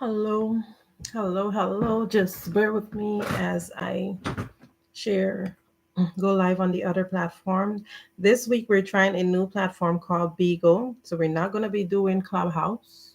Hello, hello. Just bear with me as I share, go live on the other platform. This week we're trying a new platform called Beagle. So we're not going to be doing Clubhouse.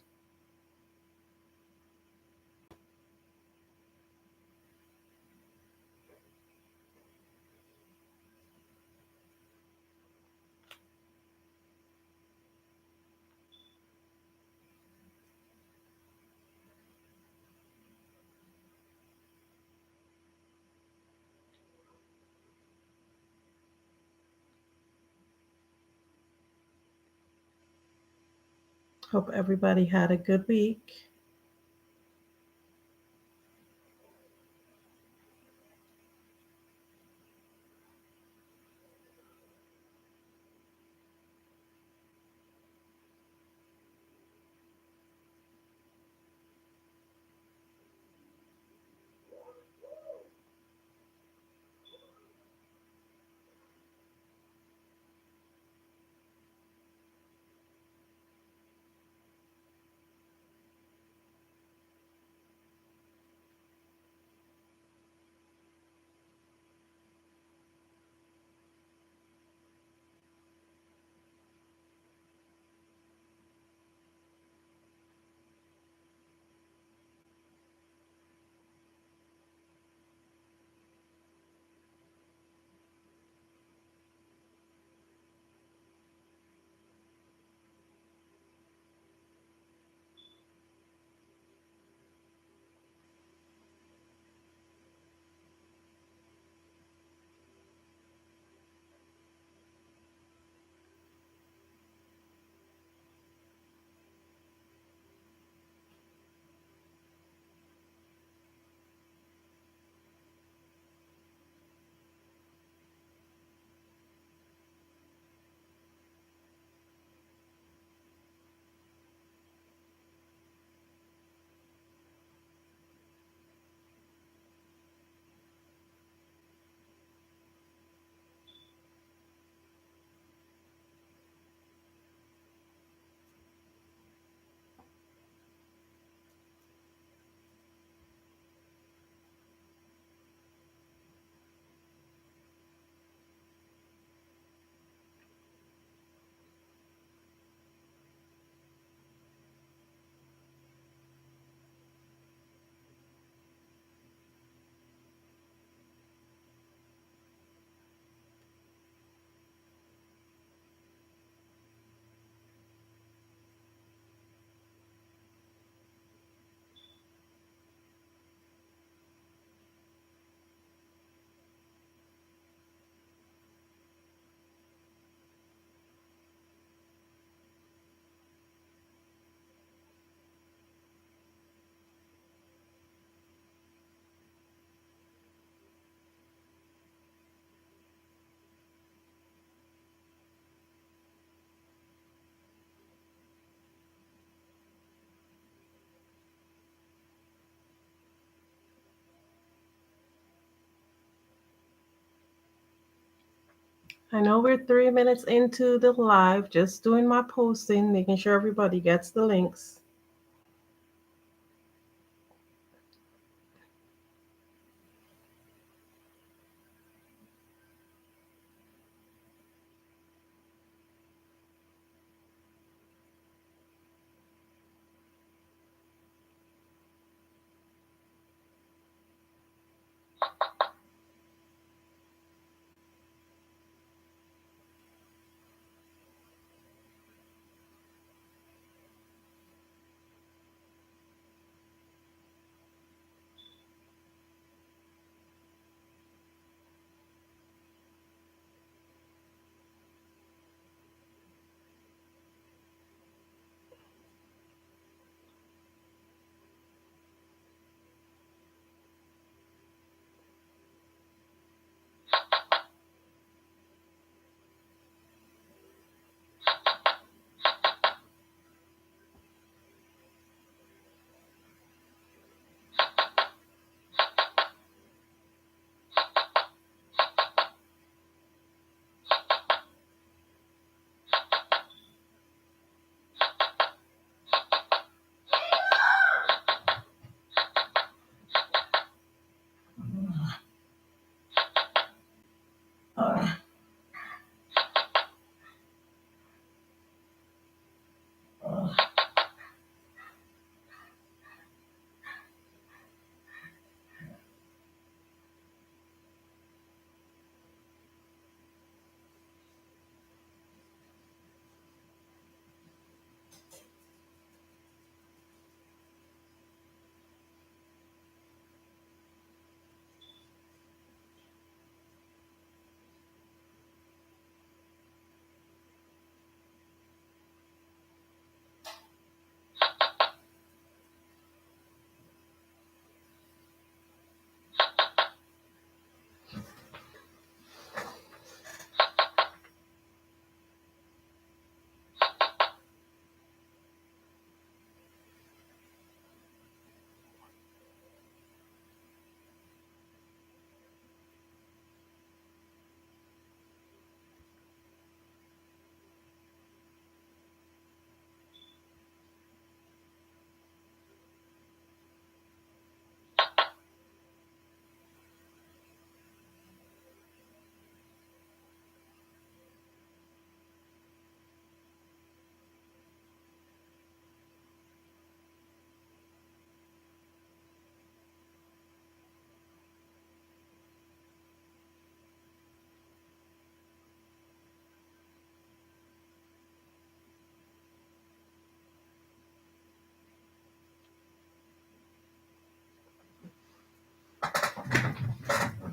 Hope everybody had a good week. I know we're 3 minutes into the live, just doing my posting, making sure everybody gets the links.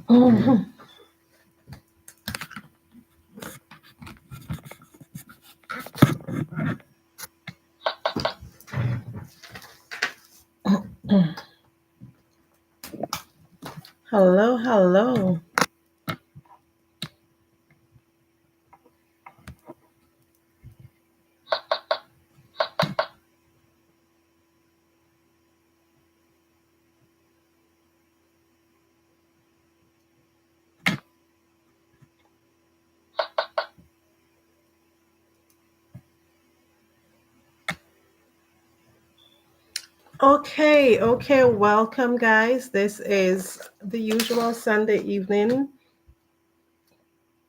Mhm. Hello, hello. Okay, okay, welcome, guys. This is the usual Sunday evening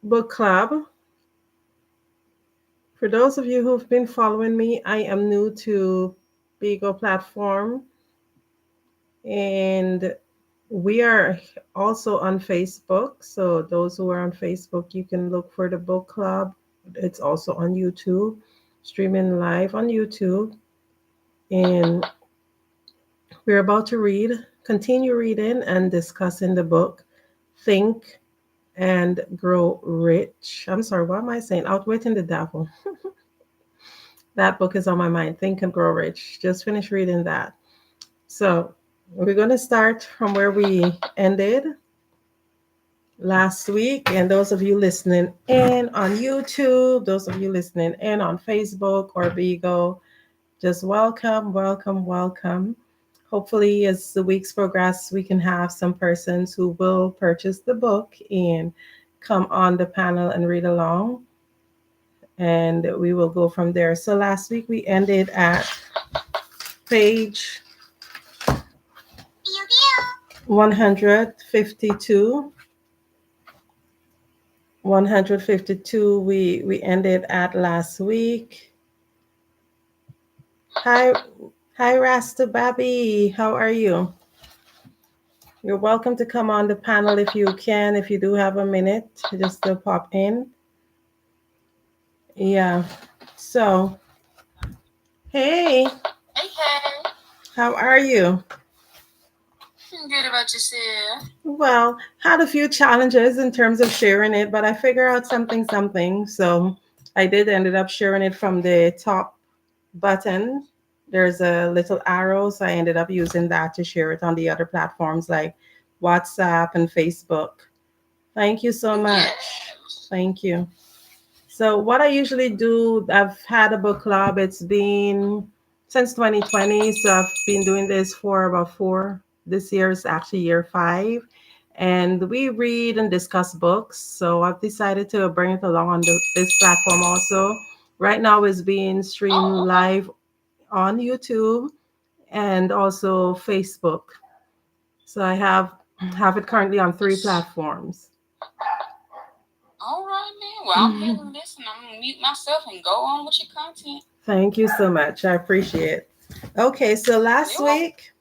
book club. For those of you who've been following me, I am new to Beagle platform, and we are also on Facebook. So those who are on Facebook, you can look for the book club. It's also on YouTube, streaming live on YouTube. And we're about to continue reading and discussing the book Think and Grow Rich. I'm sorry, what am I saying? Outwitting the Devil. That book is on my mind. Think and Grow Rich. Just finished reading that. So we're going to start from where we ended last week. And those of you listening in on YouTube, those of you listening in on Facebook or Beagle, just welcome, welcome, welcome. Hopefully, as the weeks progress, we can have some persons who will purchase the book and come on the panel and read along. And we will go from there. So last week we ended at page 152. 152 we ended at last week. Hi, hi Rasta Baby, how are you? You're welcome to come on the panel if you can, if you do have a minute, just to pop in. Yeah. So, hey, Hey, hey. how are you? Good about yourself. Well, had a few challenges in terms of sharing it, but I figure out something. So I did ended up sharing it from the top button. There's a little arrow, so I ended up using that to share it on the other platforms like WhatsApp and Facebook. Thank you so much. Yes. Thank you. So what I usually do, I've had a book club. It's been since 2020, so I've been doing this for about four. This year is actually year five, and we read and discuss books. So I've decided to bring it along on this platform also. Right now, it's being streamed Oh, okay. live on YouTube and also Facebook. So I have it currently on three platforms. All right, then. Well, I'm here to listen. I'm going to mute myself and go on with your content. Thank you so much. I appreciate it. Okay, so last You're welcome. week,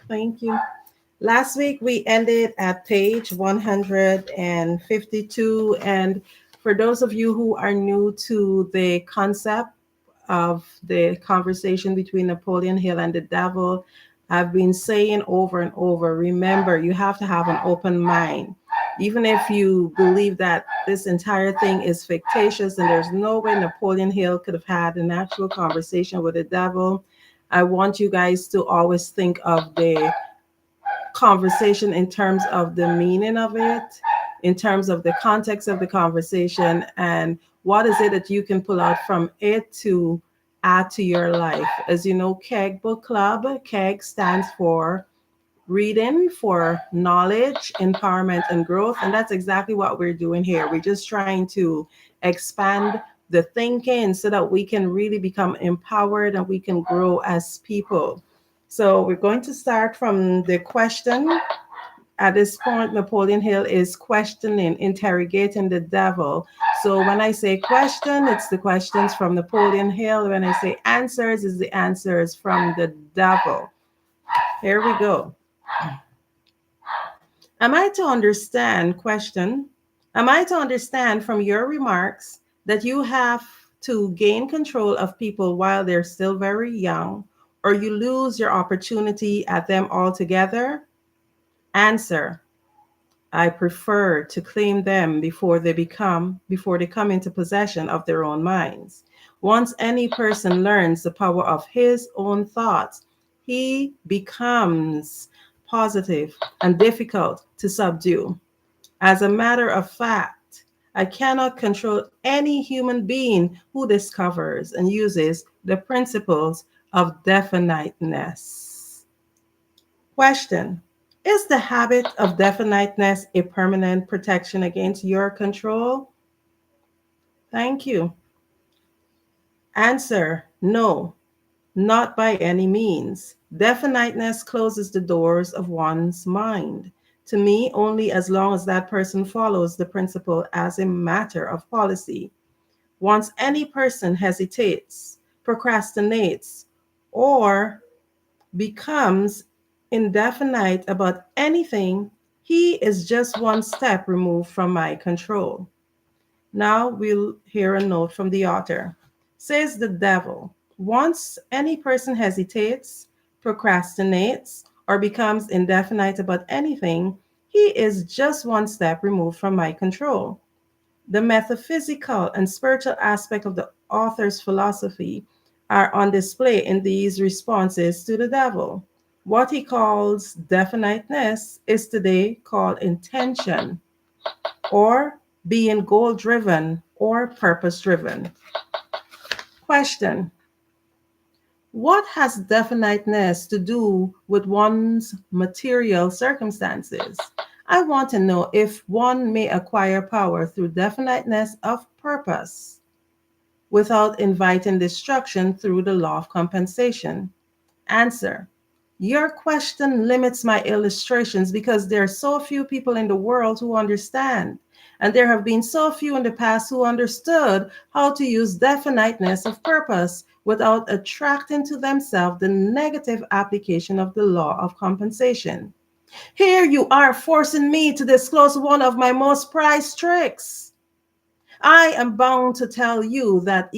thank you. Last week we ended at page 152. And for those of you who are new to the concept of the conversation between Napoleon Hill and the devil, I've been saying over and over, remember, you have to have an open mind. Even if you believe that this entire thing is fictitious and there's no way Napoleon Hill could have had an actual conversation with the devil, I want you guys to always think of the conversation in terms of the meaning of it, in terms of the context of the conversation, and what is it that you can pull out from it to add to your life. As you know, KEG Book Club, KEG stands for reading for knowledge, empowerment, and growth. And that's exactly what we're doing here. We're just trying to expand the thinking so that we can really become empowered and we can grow as people. So we're going to start from the question. At this point, Napoleon Hill is questioning, interrogating the devil. So when I say question, it's the questions from Napoleon Hill. When I say answers, it's the answers from the devil. Here we go. Am I to understand, question, am I to understand from your remarks that you have to gain control of people while they're still very young, or you lose your opportunity at them altogether? Answer. I prefer to claim them before they come into possession of their own minds. Once any person learns the power of his own thoughts, he becomes positive and difficult to subdue. As a matter of fact, I cannot control any human being who discovers and uses the principles of definiteness. Question: is the habit of definiteness a permanent protection against your control? Thank you. Answer: no, not by any means. Definiteness closes the doors of one's mind. To me, only as long as that person follows the principle as a matter of policy. Once any person hesitates, procrastinates, or becomes indefinite about anything, he is just one step removed from my control. Now we'll hear a note from the author. Says the devil: once any person hesitates, procrastinates, or becomes indefinite about anything, he is just one step removed from my control. The metaphysical and spiritual aspect of the author's philosophy are on display in these responses to the devil. What he calls definiteness is today called intention, or being goal driven or purpose driven. Question: what has definiteness to do with one's material circumstances? I want to know if one may acquire power through definiteness of purpose without inviting destruction through the law of compensation. Answer: your question limits my illustrations because there are so few people in the world who understand, and there have been so few in the past who understood how to use definiteness of purpose without attracting to themselves the negative application of the law of compensation. Here you are forcing me to disclose one of my most prized tricks. I am bound to tell you that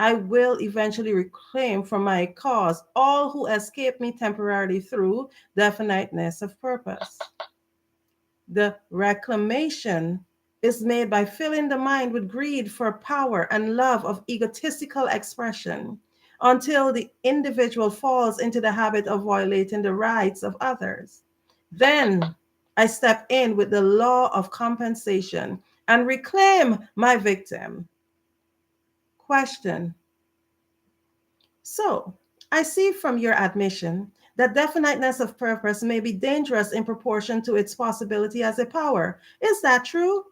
I will eventually reclaim from my cause all who escape me temporarily through definiteness of purpose. The reclamation is made by filling the mind with greed for power and love of egotistical expression until the individual falls into the habit of violating the rights of others. Then I step in with the law of compensation and reclaim my victim. Question: so, I see from your admission that definiteness of purpose may be dangerous in proportion to its possibility as a power. Is that true?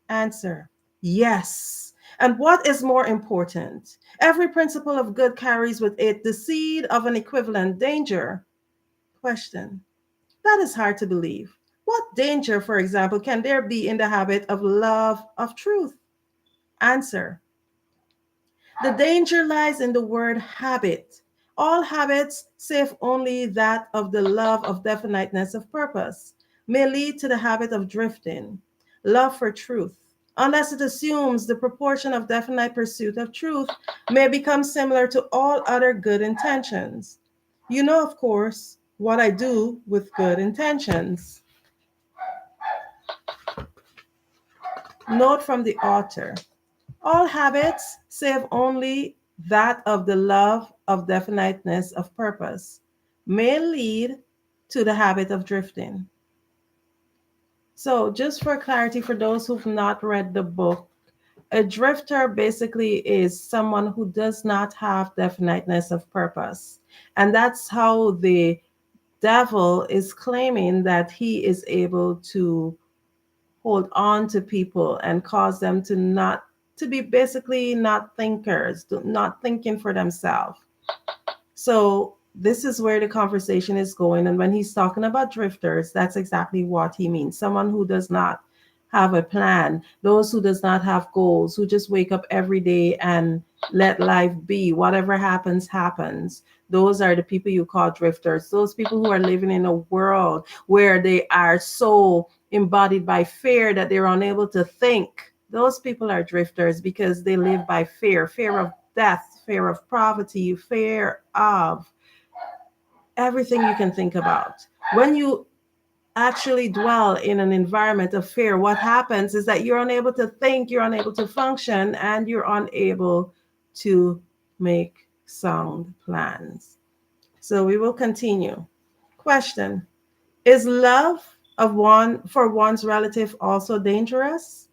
Answer: yes. And what is more important? Every principle of good carries with it the seed of an equivalent danger. Question: that is hard to believe. What danger, for example, can there be in the habit of love of truth? Answer: the danger lies in the word habit. All habits, save only that of the love of definiteness of purpose, may lead to the habit of drifting. Love for truth, unless it assumes the proportion of definite pursuit of truth, may become similar to all other good intentions. You know, of course, what I do with good intentions. Note from the author: all habits, save only that of the love of definiteness of purpose, may lead to the habit of drifting. So, just for clarity, for those who've not read the book, a drifter basically is someone who does not have definiteness of purpose. And that's how the devil is claiming that he is able to hold on to people and cause them to be basically not thinkers, not thinking for themselves. So this is where the conversation is going. And when he's talking about drifters, that's exactly what he means. Someone who does not have a plan, those who does not have goals, who just wake up every day and let life be. Whatever happens, happens. Those are the people you call drifters. Those people who are living in a world where they are so embodied by fear that they're unable to think. Those people are drifters because they live by fear, fear of death, fear of poverty, fear of everything you can think about. When you actually dwell in an environment of fear, what happens is that you're unable to think, you're unable to function, and you're unable to make sound plans. So we will continue. Question: is love of one for one's relative also dangerous?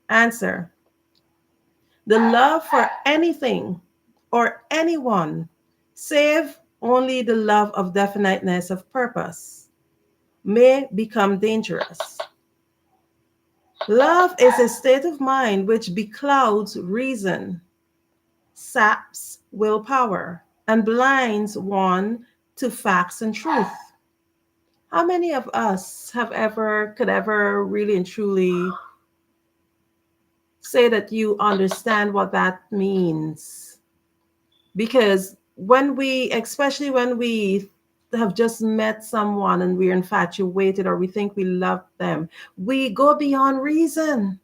Answer: the love for anything or anyone, save only the love of definiteness of purpose, may become dangerous. Love is a state of mind which beclouds reason, saps willpower, and blinds one to facts and truth. How many of us could ever really and truly say that you understand what that means? Because especially when we have just met someone and we're infatuated or we think we love them, we go beyond reason.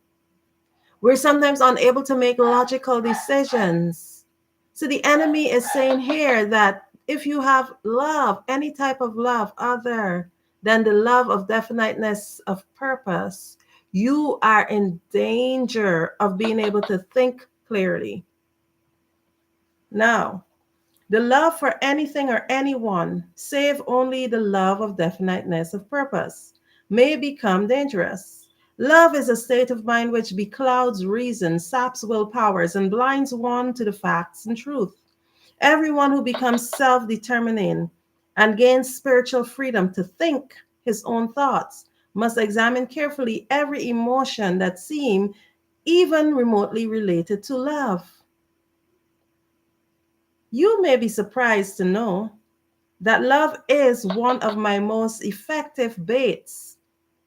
We're sometimes unable to make logical decisions. So the enemy is saying here that if you have love, any type of love other than the love of definiteness of purpose, you are in danger of being able to think clearly. Now, the love for anything or anyone, save only the love of definiteness of purpose, may become dangerous. Love is a state of mind which beclouds reason, saps willpowers, and blinds one to the facts and truth. Everyone who becomes self determining and gains spiritual freedom to think his own thoughts must examine carefully every emotion that seem even remotely related to love. You may be surprised to know that love is one of my most effective baits.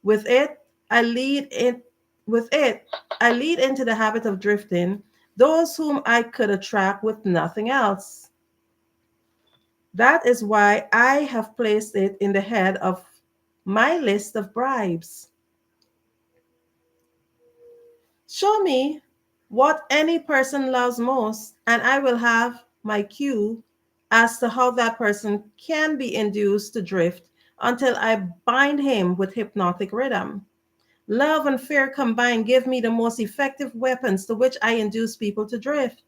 With it, I lead it with it, I lead into the habit of drifting those whom I could attract with nothing else. That is why I have placed it in the head of my list of bribes. Show me what any person loves most, and I will have my cue as to how that person can be induced to drift until I bind him with hypnotic rhythm. Love and fear combined give me the most effective weapons to which I induce people to drift.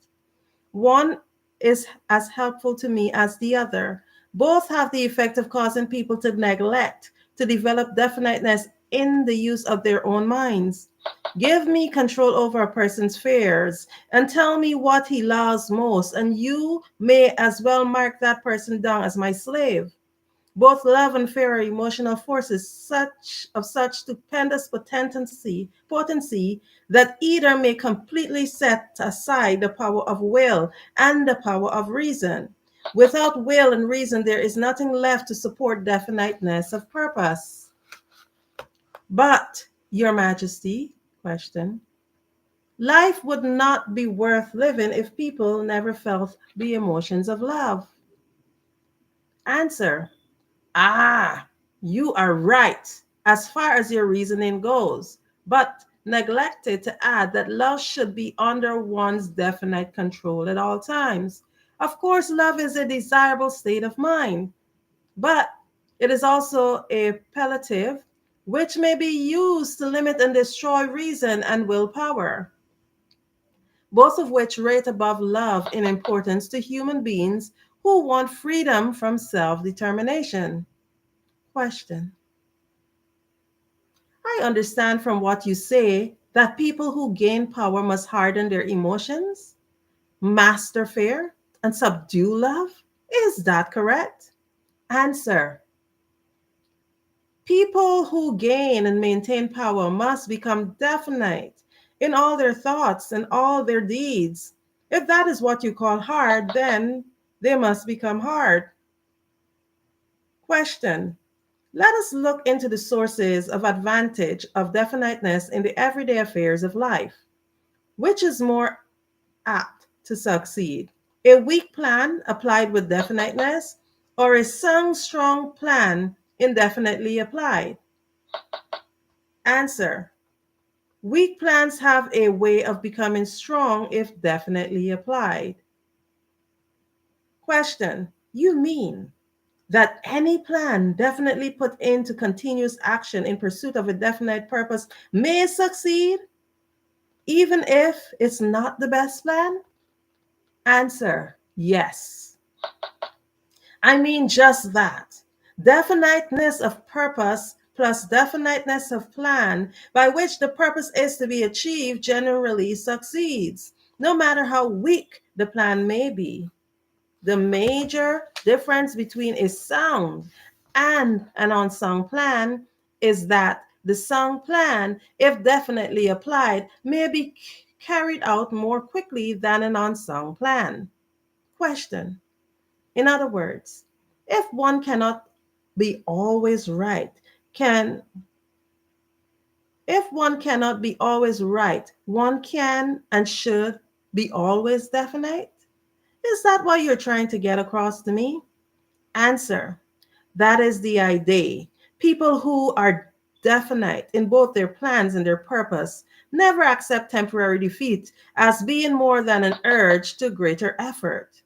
One is as helpful to me as the other. Both have the effect of causing people to neglect, to develop definiteness in the use of their own minds. Give me control over a person's fears and tell me what he loves most, and you may as well mark that person down as my slave. Both love and fear are emotional forces such stupendous potency that either may completely set aside the power of will and the power of reason. Without will and reason, there is nothing left to support definiteness of purpose. But, Your Majesty, question, life would not be worth living if people never felt the emotions of love. Answer: ah, you are right as far as your reasoning goes, but neglected to add that love should be under one's definite control at all times. Of course, love is a desirable state of mind, but it is also a palliative which may be used to limit and destroy reason and willpower, both of which rate above love in importance to human beings who want freedom from self determination. Question: I understand from what you say that people who gain power must harden their emotions, master fear, and subdue love. Is that correct? Answer: people who gain and maintain power must become definite in all their thoughts and all their deeds. If that is what you call hard, then they must become hard. Question: let us look into the sources of advantage of definiteness in the everyday affairs of life. Which is more apt to succeed? A weak plan applied with definiteness, or a sound, strong plan indefinitely applied? Answer: weak plans have a way of becoming strong if definitely applied. Question: you mean that any plan definitely put into continuous action in pursuit of a definite purpose may succeed, even if it's not the best plan? Answer yes. I mean, just that. Definiteness of purpose plus definiteness of plan by which the purpose is to be achieved generally succeeds, no matter how weak the plan may be. The major difference between a sound and an unsung plan is that the sung plan, if definitely applied, may be carried out more quickly than an unsung plan. Question. In other words, if one cannot be always right, can if one cannot be always right, one can and should be always definite? Is that what you're trying to get across to me? Answer. That is the idea. People who are definite in both their plans and their purpose never accept temporary defeat as being more than an urge to greater effort.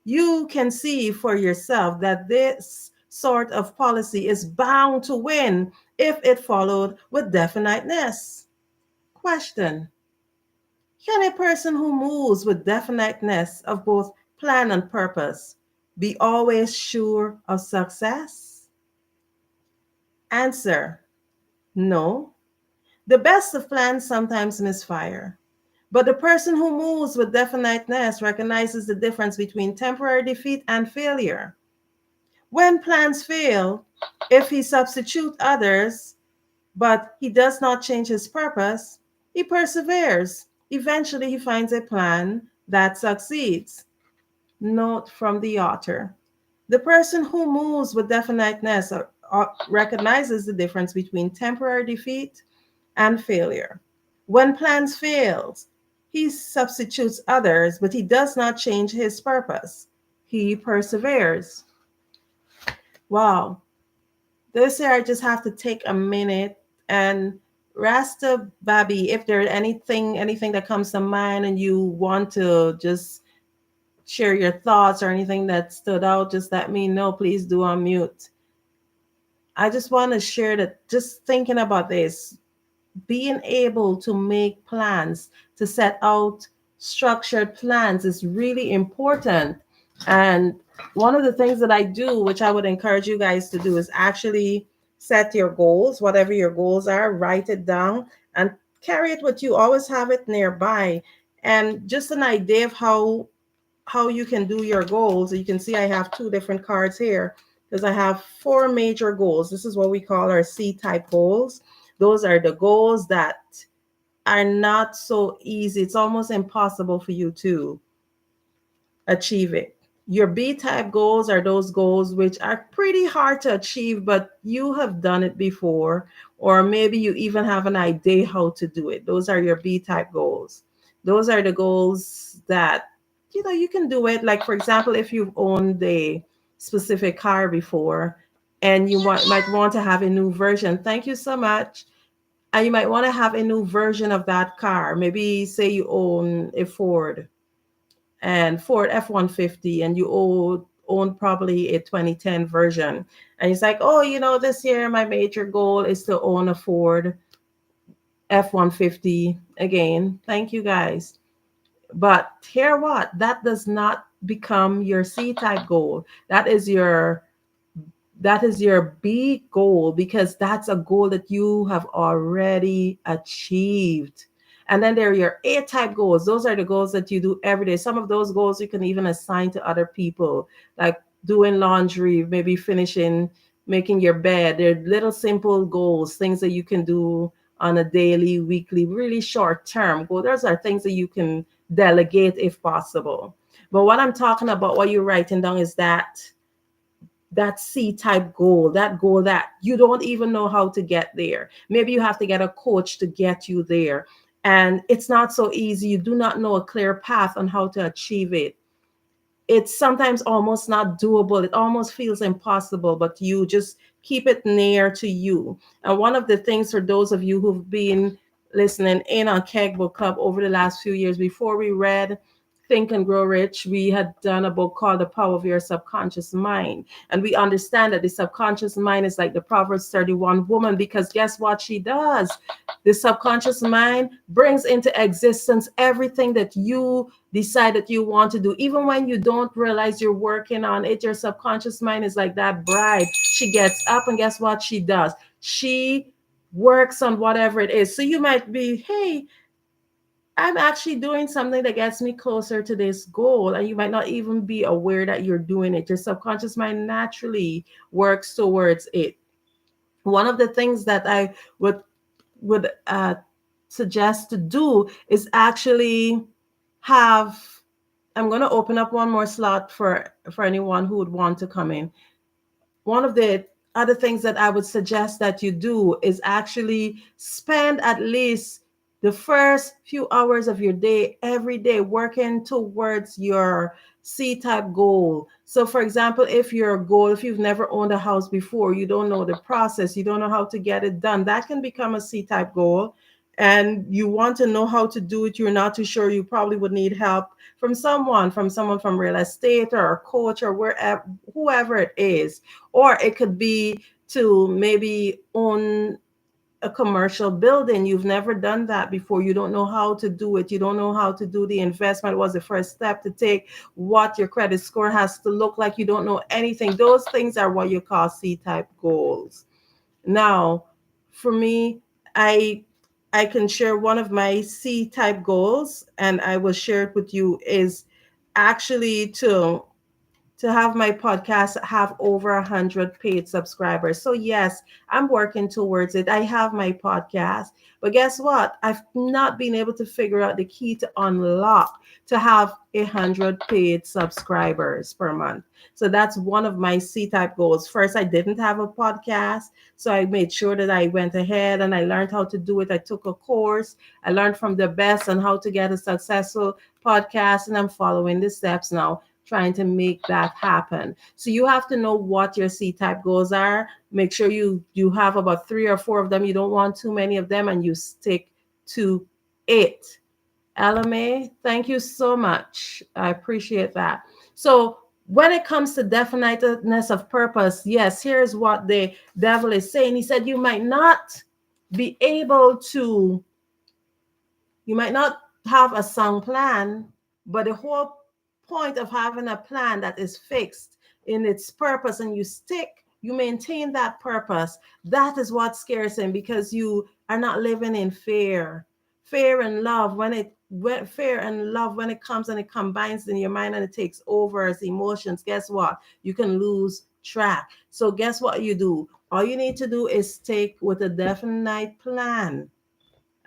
You can see for yourself that this sort of policy is bound to win if it followed with definiteness. Question. Can a person who moves with definiteness of both plan and purpose be always sure of success? Answer. No. The best of plans sometimes misfire. But the person who moves with definiteness recognizes the difference between temporary defeat and failure. When plans fail, if he substitutes others, but he does not change his purpose, he perseveres. Eventually, he finds a plan that succeeds. Note from the author. The person who moves with definiteness recognizes the difference between temporary defeat and failure. When plans fail, he substitutes others, but he does not change his purpose. He perseveres. Wow. This year, I just have to take a minute and Rasta Babi, if there's anything that comes to mind and you want to just share your thoughts or anything that stood out, just let me know. Please do unmute. I just want to share that just thinking about this, being able to make plans, to set out structured plans is really important. And one of the things that I do, which I would encourage you guys to do, is actually set your goals, whatever your goals are, write it down and carry it with you. Always have it nearby. And just an idea of how you can do your goals. You can see I have two different cards here because I have four major goals. This is what we call our C type goals. Those are the goals that are not so easy. It's almost impossible for you to achieve it. Your B type goals are those goals which are pretty hard to achieve, but you have done it before, or maybe you even have an idea how to do it. Those are your B type goals. Those are the goals that you can do it. Like for example, if you've owned a specific car before and might want to have a new version. Thank you so much. And you might want to have a new version of that car. Maybe say you own a Ford and Ford F-150 and you own probably a 2010 version. And it's like, oh, this year my major goal is to own a Ford F-150 again. Thank you guys. But hear what? That does not become your C type goal. That is your B goal because that's a goal that you have already achieved. And then there are your A type goals. Those are the goals that you do every day. Some of those goals you can even assign to other people, like doing laundry, maybe finishing, making your bed. They're little simple goals, things that you can do on a daily, weekly, really short term goal. Those are things that you can delegate if possible. But what I'm talking about, what you're writing down is that C type goal, that goal that you don't even know how to get there. Maybe you have to get a coach to get you there. And it's not so easy. You do not know a clear path on how to achieve it. It's sometimes almost not doable. It almost feels impossible, but you just keep it near to you. And one of the things for those of you who've been listening in on KEG Book Club over the last few years, before we read Think and Grow Rich, we had done a book called The Power of Your Subconscious Mind. And we understand that the subconscious mind is like the Proverbs 31 woman, because guess what she does? The subconscious mind brings into existence everything that you decide that you want to do. Even when you don't realize you're working on it, your subconscious mind is like that bride. She gets up and guess what she does? She works on whatever it is. So you might be, hey, I'm actually doing something that gets me closer to this goal. And you might not even be aware that you're doing it. Your subconscious mind naturally works towards it. One of the things that I would suggest to do is actually have, I'm going to open up one more slot for anyone who would want to come in. One of the other things that I would suggest that you do is actually spend at least the first few hours of your day every day working towards your C type goal. So, for example, if your goal, if you've never owned a house before, you don't know the process, you don't know how to get it done, that can become a C type goal. And you want to know how to do it, you're not too sure, you probably would need help from someone from real estate or a coach or wherever, whoever it is. Or it could be to maybe own a commercial building. You've never done that before. You don't know how to do it. You don't know how to do the investment. Was the first step to take, what your credit score has to look like. You don't know anything. Those things are what you call C type goals. Now, for me, I I can share one of my C type goals, and I will share it with you, is actually to have my podcast have over 100 paid subscribers. So yes, I'm working towards it. I have my podcast, but guess what? I've not been able to figure out the key to unlock to have 100 paid subscribers per month. So that's one of my C type goals. First, I didn't have a podcast, so I made sure that I went ahead and I learned how to do it. I took a course. I learned from the best on how to get a successful podcast, and I'm following the steps now, trying to make that happen. So you have to know what your C type goals are. Make sure you have about 3 or 4 of them. You don't want too many of them, and you stick to it. LMA, thank you so much. I appreciate that. So when it comes to definiteness of purpose, yes, here's what the devil is saying. He said you might not be able to, you might not have a song plan, but the whole point of having a plan that is fixed in its purpose and you stick, you maintain that purpose. That is what scares him, because you are not living in fear. Fear and love, fear and love, when it comes and it combines in your mind and it takes over as emotions, guess what? You can lose track. So guess what you do? All you need to do is stick with a definite plan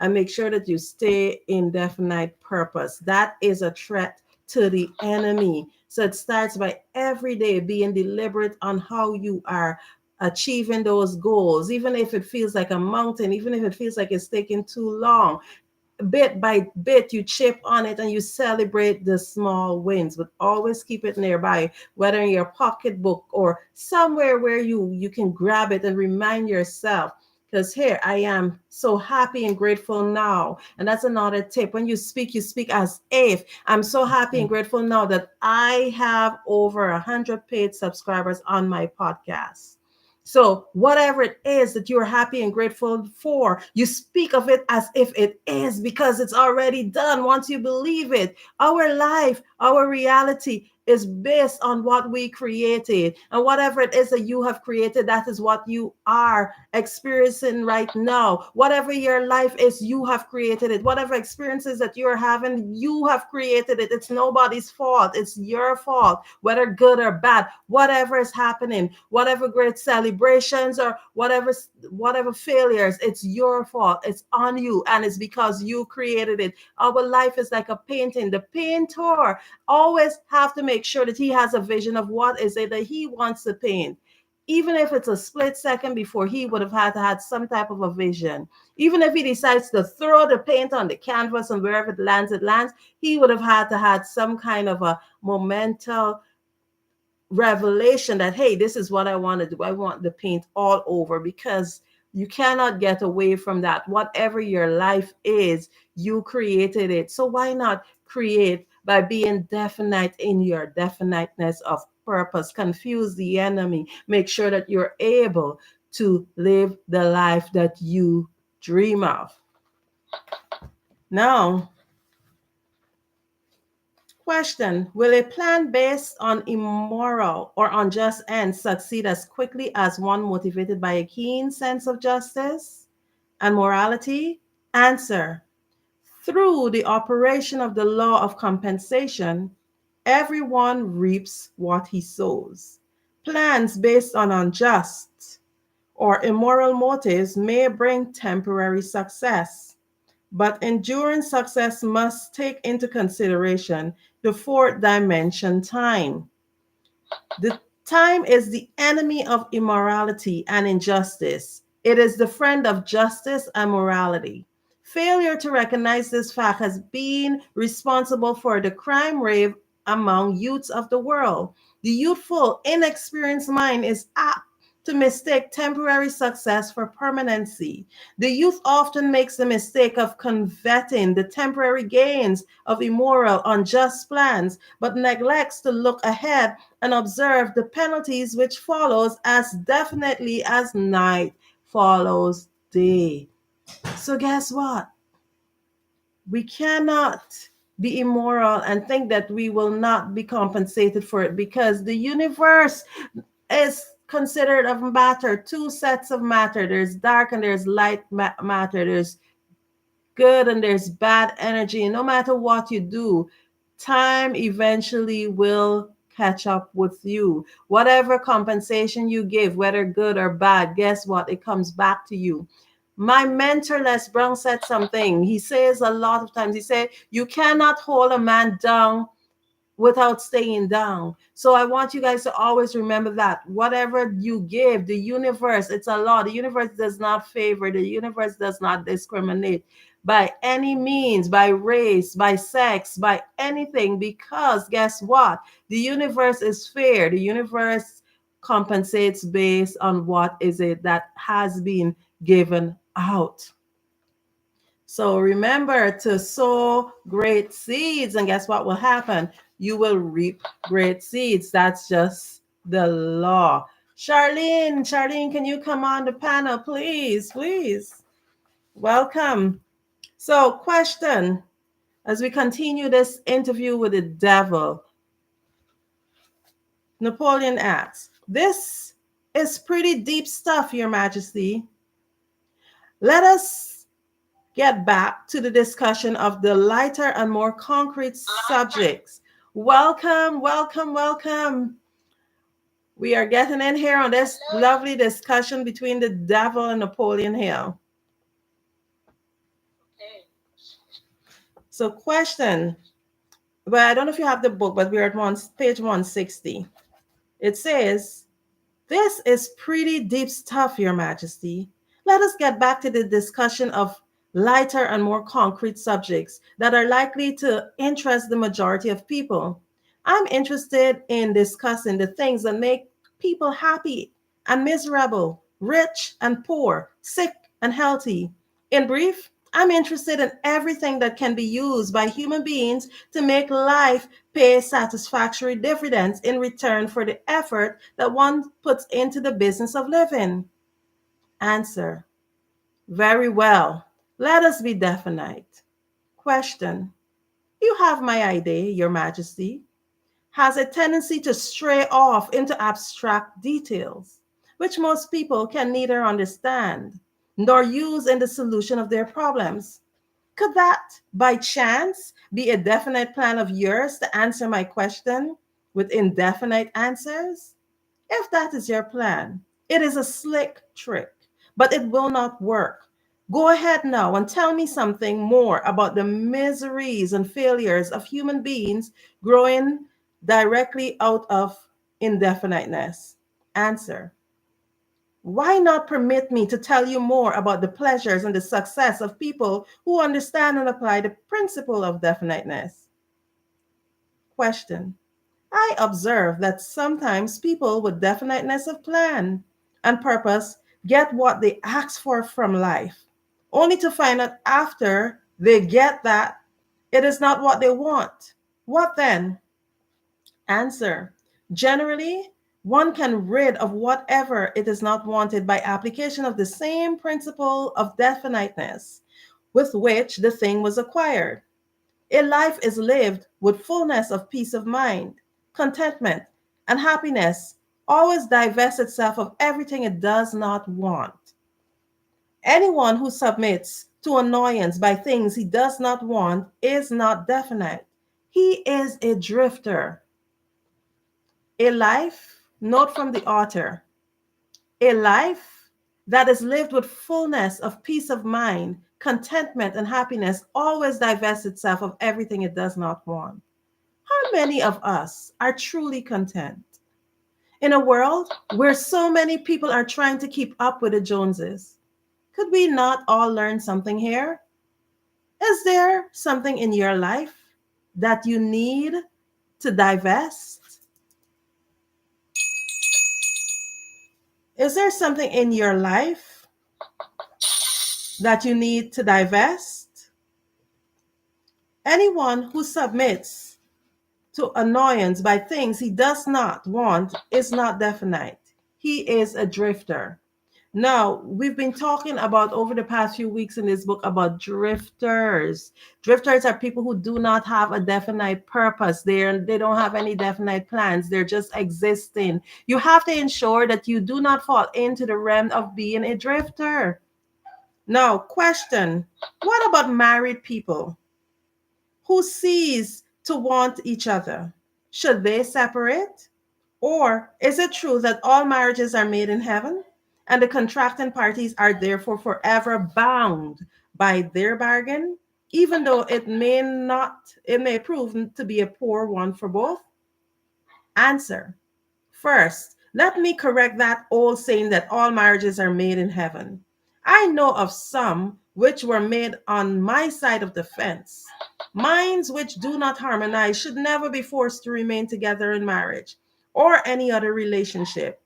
and make sure that you stay in definite purpose. That is a threat to the enemy. So it starts by every day being deliberate on how you are achieving those goals, even if it feels like a mountain, even if it feels like it's taking too long. Bit by bit you chip on it and you celebrate the small wins, but always keep it nearby, whether in your pocketbook or somewhere where you can grab it and remind yourself, because here I am so happy and grateful now. And that's another tip. When you speak as if, I'm so happy and grateful now that I have over 100 paid subscribers on my podcast. So, whatever it is that you're happy and grateful for, you speak of it as if it is, because it's already done once you believe it. Our life, our reality is based on what we created. And whatever it is that you have created, that is what you are experiencing right now. Whatever your life is, you have created it. Whatever experiences that you're having, you have created it. It's nobody's fault. It's your fault, whether good or bad. Whatever is happening, whatever great celebrations or whatever failures, it's your fault. It's on you, and it's because you created it. Our life is like a painting. The painter always have to make sure that he has a vision of what is it that he wants to paint, even if it's a split second before, he would have had some type of a vision. Even if he decides to throw the paint on the canvas and wherever it lands, he would have had some kind of a momental revelation that, hey, this is what I want to do. I want the paint all over, because you cannot get away from that. Whatever your life is, you created it. So why not create by being definite in your definiteness of purpose. Confuse the enemy. Make sure that you're able to live the life that you dream of. Now, question: will a plan based on immoral or unjust ends succeed as quickly as one motivated by a keen sense of justice and morality? Answer: through the operation of the law of compensation, everyone reaps what he sows. Plans based on unjust or immoral motives may bring temporary success, but enduring success must take into consideration the fourth dimension: time. The time is the enemy of immorality and injustice. It is the friend of justice and morality. Failure to recognize this fact has been responsible for the crime rate among youths of the world. The youthful, inexperienced mind is apt to mistake temporary success for permanency. The youth often makes the mistake of coveting the temporary gains of immoral, unjust plans, but neglects to look ahead and observe the penalties which follows as definitely as night follows day. So guess what? We cannot be immoral and think that we will not be compensated for it, because the universe is considered of matter, two sets of matter. There's dark and there's light matter. There's good and there's bad energy. No matter what you do, time eventually will catch up with you. Whatever compensation you give, whether good or bad, guess what? It comes back to you. My mentor Les Brown said something. He says a lot of times, he said, you cannot hold a man down without staying down. So I want you guys to always remember that whatever you give, the universe, it's a law. The universe does not favor, the universe does not discriminate by any means, by race, by sex, by anything, because guess what? The universe is fair. The universe compensates based on what is it that has been given out. So remember to sow great seeds, and guess what will happen? You will reap great seeds. That's just the law. Charlene, can you come on the panel, please? Please. Welcome. So, question as we continue this interview with the devil, Napoleon asks, this is pretty deep stuff, Your Majesty. Let us get back to the discussion of the lighter and more concrete subjects. Welcome, welcome, welcome. We are getting in here on this lovely discussion between the devil and Napoleon Hill. So, question. Well, I don't know if you have the book, but we're at page 160. It says, this is pretty deep stuff, Your Majesty. Let us get back to the discussion of lighter and more concrete subjects that are likely to interest the majority of people. I'm interested in discussing the things that make people happy and miserable, rich and poor, sick and healthy. In brief, I'm interested in everything that can be used by human beings to make life pay satisfactory dividends in return for the effort that one puts into the business of living. Answer. Very well. Let us be definite. Question. You have my idea, Your Majesty. Has a tendency to stray off into abstract details, which most people can neither understand nor use in the solution of their problems. Could that, by chance, be a definite plan of yours to answer my question with indefinite answers? If that is your plan, it is a slick trick, but it will not work. Go ahead now and tell me something more about the miseries and failures of human beings growing directly out of indefiniteness. Answer. Why not permit me to tell you more about the pleasures and the success of people who understand and apply the principle of definiteness? Question. I observe that sometimes people with definiteness of plan and purpose get what they ask for from life, only to find out after they get that it is not what they want. What then? Answer. Generally, one can rid of whatever it is not wanted by application of the same principle of definiteness with which the thing was acquired. A life is lived with fullness of peace of mind, contentment, and happiness, always divests itself of everything it does not want. Anyone who submits to annoyance by things he does not want is not definite. He is a drifter. A life, note from the author, a life that is lived with fullness of peace of mind, contentment, and happiness always divests itself of everything it does not want. How many of us are truly content? In a world where so many people are trying to keep up with the Joneses, could we not all learn something here? Is there something in your life that you need to divest? Is there something in your life that you need to divest? Anyone who submits to annoyance by things he does not want is not definite. He is a drifter. Now, we've been talking about over the past few weeks in this book about drifters. Drifters are people who do not have a definite purpose. They don't have any definite plans. They're just existing. You have to ensure that you do not fall into the realm of being a drifter. Now, question, what about married people who cease to want each other? Should they separate? Or is it true that all marriages are made in heaven and the contracting parties are therefore forever bound by their bargain, even though it may prove to be a poor one for both? Answer. First, let me correct that old saying that all marriages are made in heaven. I know of some which were made on my side of the fence. Minds which do not harmonize should never be forced to remain together in marriage or any other relationship.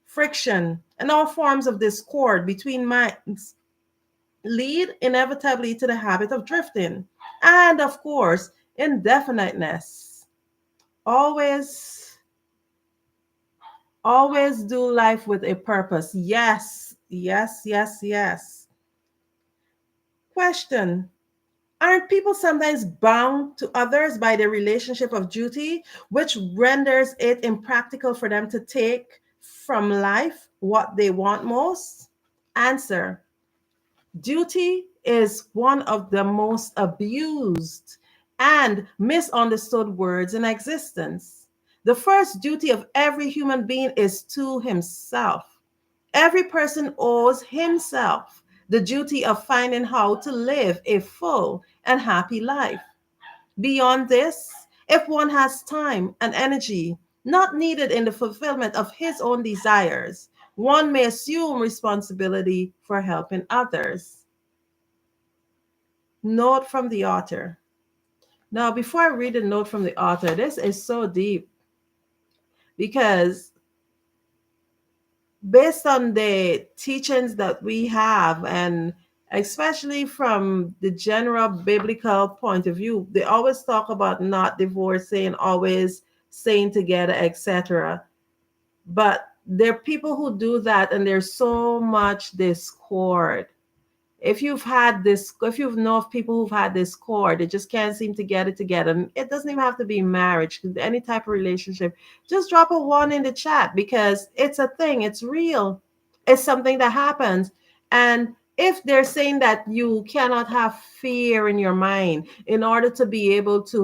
Friction and all forms of discord between minds lead inevitably to the habit of drifting and, of course, indefiniteness. Always Always do life with a purpose. Yes, yes, yes, yes. Question. Aren't people sometimes bound to others by the relationship of duty, which renders it impractical for them to take from life what they want most? Answer. Duty is one of the most abused and misunderstood words in existence. The first duty of every human being is to himself. Every person owes himself the duty of finding how to live a full and happy life. Beyond this, if one has time and energy not needed in the fulfillment of his own desires, one may assume responsibility for helping others. Note from the author. Now, before I read the note from the author, this is so deep because based on the teachings that we have, and especially from the general biblical point of view, they always talk about not divorcing, always staying together, etc. But there are people who do that, and there's so much discord. If you've known of people who've had discord, they just can't seem to get it together. It doesn't even have to be marriage, any type of relationship. Just drop a one in the chat because it's a thing, it's real, it's something that happens. And if they're saying that you cannot have fear in your mind in order to be able to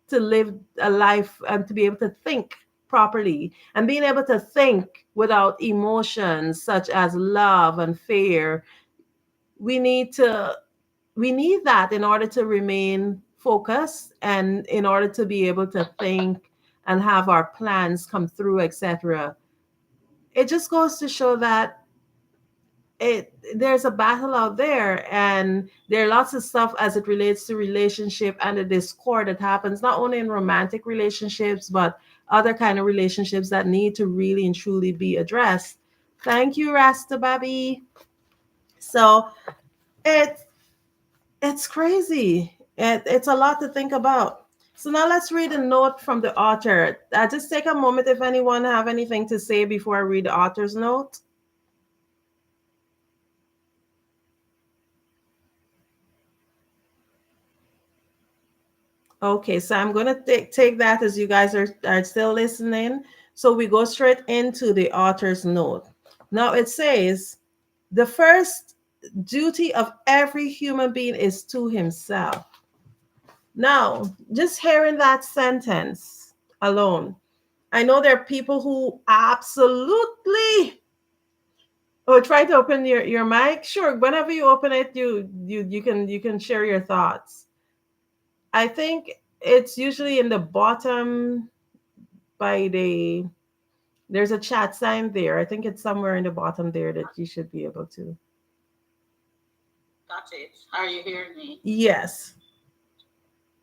live a life and to be able to think properly and being able to think without emotions such as love and fear, we need to we need that in order to remain focused and in order to be able to think and have our plans come through, etc. It just goes to show that there's a battle out there, and there are lots of stuff as it relates to relationship and the discord that happens not only in romantic relationships but other kind of relationships that need to really and truly be addressed. Thank you, Rasta Baby. So it it's crazy. It's a lot to think about. So now let's read a note from the author. Just take a moment if anyone have anything to say before I read the author's note. Okay, so I'm going to take that as you guys are still listening. So we go straight into the author's note. Now it says, the first duty of every human being is to himself. Now, just hearing that sentence alone, I know there are people who absolutely. Oh, try to open your mic. Sure, whenever you open it, you can share your thoughts. I think it's usually in the bottom by the there's a chat sign there. I think it's somewhere in the bottom there that you should be able to. Got it. Are you hearing me? Yes.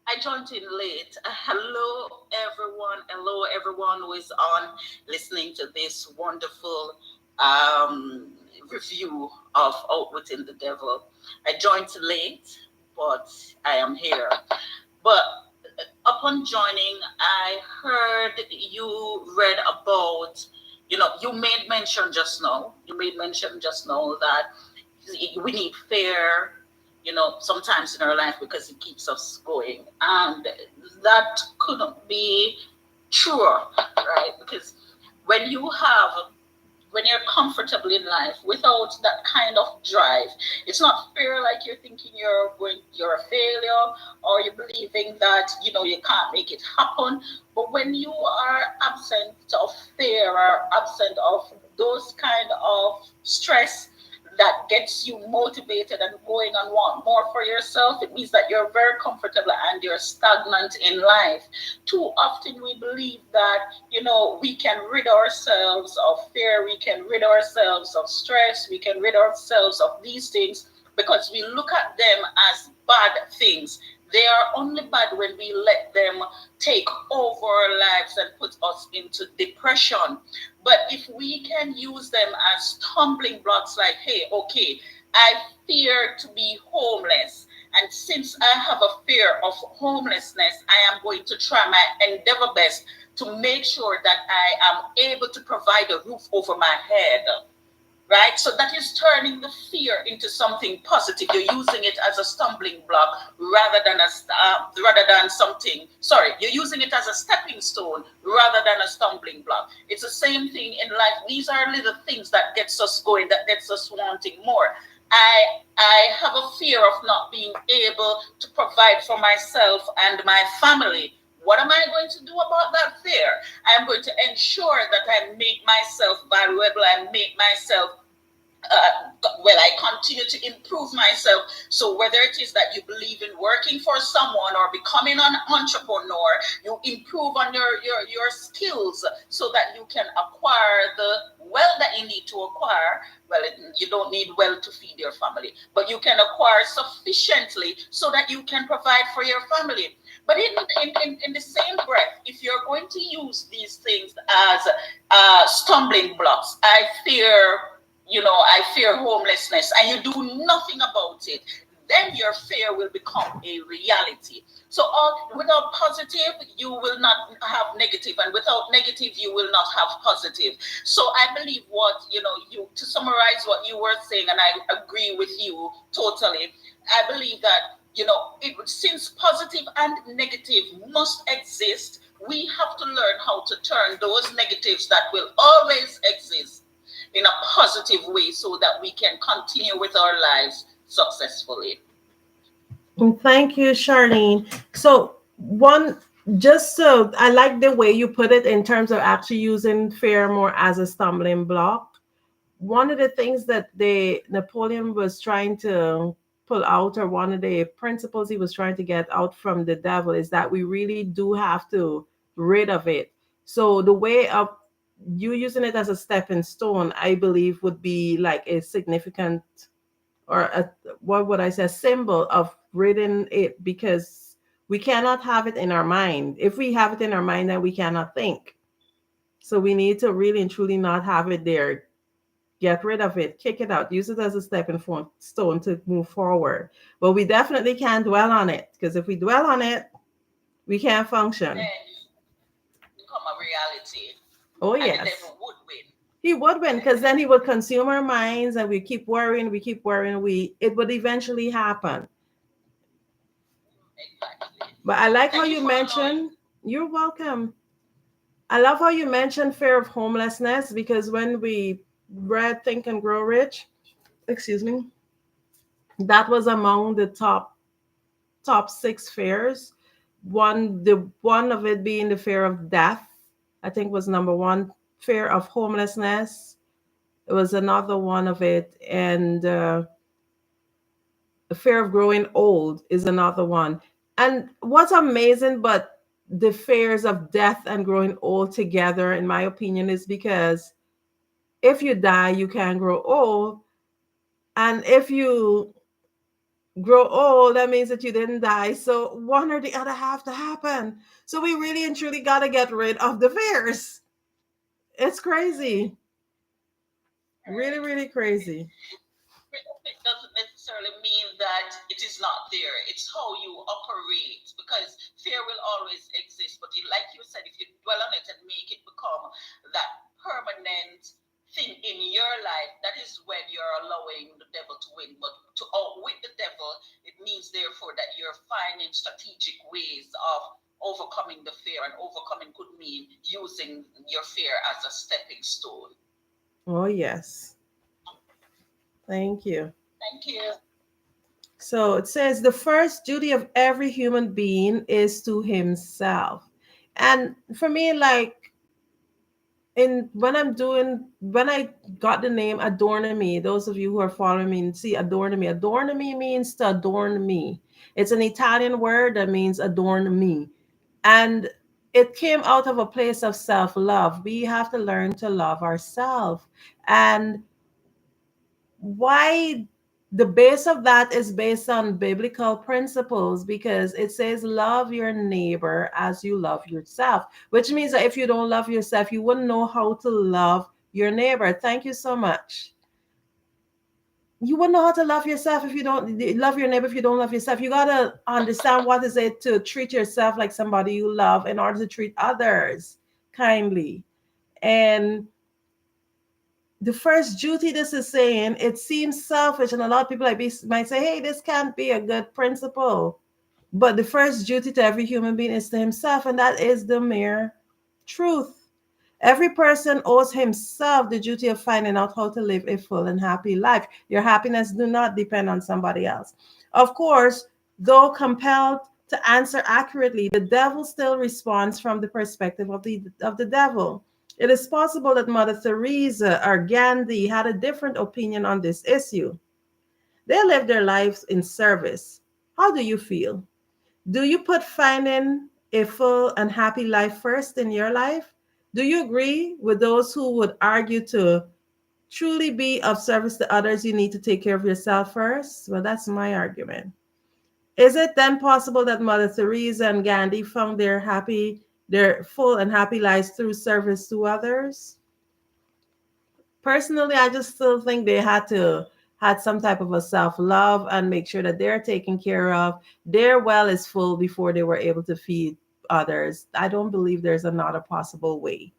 I joined in late. Hello, everyone. Hello, everyone who is on listening to this wonderful um, review of Outwitting the Devil. I joined late, but I am here. But upon joining, I heard you read about, you made mention just now. You made mention just now that we need fear, sometimes in our life because it keeps us going. And that couldn't be truer, right? Because when you have when you're comfortable in life without that kind of drive, it's not fair like you're thinking you're a failure, or you're believing that you can't make it happen. But when you are absent of fear or absent of those kind of stress that gets you motivated and going and want more for yourself, it means that you're very comfortable and you're stagnant in life. Too often we believe that we can rid ourselves of fear, we can rid ourselves of stress, we can rid ourselves of these things because we look at them as bad things. They are only bad when we let them take over our lives and put us into depression. But if we can use them as stumbling blocks, like, hey, okay, I fear to be homeless. And since I have a fear of homelessness, I am going to try my endeavor best to make sure that I am able to provide a roof over my head, right? So that is turning the fear into something positive. You're using it as a stumbling block rather than something. Sorry, you're using it as a stepping stone rather than a stumbling block. It's the same thing in life. These are little things that gets us going, that gets us wanting more. I have a fear of not being able to provide for myself and my family. What am I going to do about that fear? I'm going to ensure that I make myself valuable and make myself I continue to improve myself. So whether it is that you believe in working for someone or becoming an entrepreneur, you improve on your skills so that you can acquire the wealth that you need to acquire. Well, you don't need wealth to feed your family, but you can acquire sufficiently so that you can provide for your family. But in the same breath, if you're going to use these things as stumbling blocks, I fear homelessness, and you do nothing about it, then your fear will become a reality. So, without positive, you will not have negative, and without negative, you will not have positive. So, I believe you to summarize what you were saying, and I agree with you totally. I believe that since positive and negative must exist, we have to learn how to turn those negatives that will always exist in a positive way so that we can continue with our lives successfully. Thank you, Charlene. So one, just so I like the way you put it in terms of actually using fear more as a stumbling block. One of the things that the Napoleon was trying to pull out, or one of the principles he was trying to get out from the devil, is that we really do have to rid of it. So the way of you using it as a stepping stone, I believe, would be like a significant, or what would I say, a symbol of ridding it, because we cannot have it in our mind. If we have it in our mind, then we cannot think. So we need to really and truly not have it there. Get rid of it, kick it out, use it as a stepping stone to move forward. But we definitely can't dwell on it, because if we dwell on it, We can't function. then become a reality, Oh, and the yes. devil would win. He would win because then he would consume our minds and we keep worrying, it would eventually happen. Exactly. But I like how Thank you you for allowing. mentioned, you're welcome. I love how you mentioned fear of homelessness because when we read Think and Grow Rich, excuse me, that was among the top six fears. One of it being the fear of death, I think was number one. Fear of homelessness. It was another one of it, and the fear of growing old is another one. And what's amazing, but the fears of death and growing old together, in my opinion, is because if you die, you can grow old. And if you grow old, that means that you didn't die. So one or the other have to happen. So we really and truly got to get rid of the fears. It's crazy. Really, Right. really crazy. It doesn't necessarily mean that it is not there. It's how you operate, because fear will always exist. But like you said, if you dwell on it and make it become that permanent thing in your life, that is when you're allowing the devil to win. But to outwit the devil, it means therefore that you're finding strategic ways of overcoming the fear, and overcoming could mean using your fear as a stepping stone. Oh, yes. Thank you. Thank you. So it says the first duty of every human being is to himself. And for me, like in when I got the name Adorn Me, those of you who are following me see Adorn Me. Adorn Me means to adorn me. It's an Italian word that means adorn me. And it came out of a place of self-love. We have to learn to love ourselves. And why the base of that is based on biblical principles because it says love your neighbor as you love yourself, which means that if you don't love yourself you wouldn't know how to love your neighbor. Thank you so much. You wouldn't know how to love yourself if you don't love your neighbor. If you don't love yourself, you got to understand what is it to treat yourself like somebody you love in order to treat others kindly. And the first duty this is saying, it seems selfish, and a lot of people might say, hey, this can't be a good principle. But the first duty to every human being is to himself, and that is the mere truth. Every person owes himself the duty of finding out how to live a full and happy life. Your happiness do not depend on somebody else. Of course, though compelled to answer accurately, the devil still responds from the perspective of the devil. It is possible that Mother Teresa or Gandhi had a different opinion on this issue. They lived their lives in service. How do you feel? Do you put finding a full and happy life first in your life? Do you agree with those who would argue to truly be of service to others, you need to take care of yourself first? Well, that's my argument. Is it then possible that Mother Teresa and Gandhi found their full and happy lives through service to others? Personally, I just still think they had some type of a self-love and make sure that they're taken care of. Their well is full before they were able to feed others. I don't believe there's another possible way.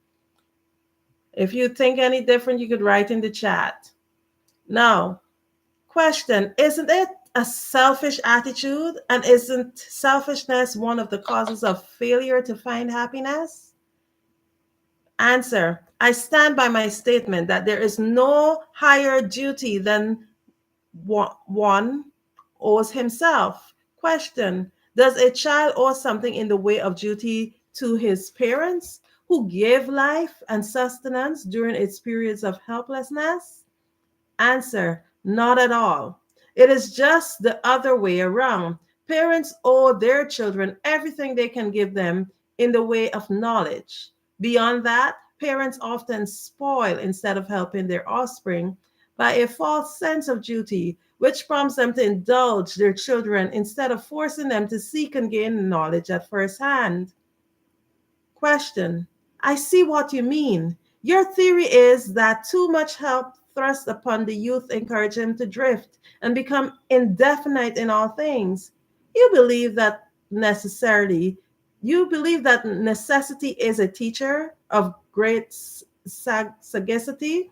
If you think any different, you could write in the chat. Now, question, isn't it a selfish attitude? And isn't selfishness one of the causes of failure to find happiness? Answer, I stand by my statement that there is no higher duty than one owes himself. Question, does a child owe something in the way of duty to his parents who gave life and sustenance during its periods of helplessness? Answer, not at all. It is just the other way around. Parents owe their children everything they can give them in the way of knowledge. Beyond that, parents often spoil instead of helping their offspring by a false sense of duty, which prompts them to indulge their children instead of forcing them to seek and gain knowledge at first hand. Question, I see what you mean. Your theory is that too much help thrust upon the youth encourage him to drift and become indefinite in all things. You believe that necessarily You believe that necessity is a teacher of great sagacity,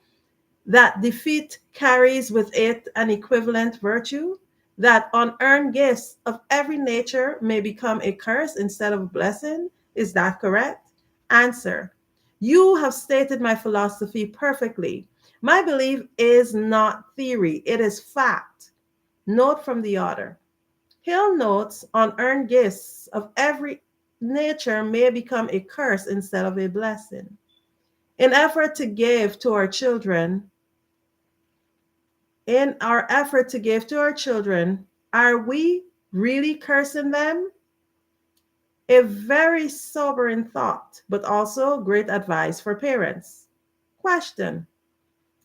that defeat carries with it an equivalent virtue, that unearned gifts of every nature may become a curse instead of a blessing. Is that correct? Answer. You have stated my philosophy perfectly. My belief is not theory, it is fact. Note from the author. Hill notes unearned gifts of every nature may become a curse instead of a blessing. In effort to give to our children, in our effort to give to our children, are we really cursing them? A very sobering thought, but also great advice for parents. Question.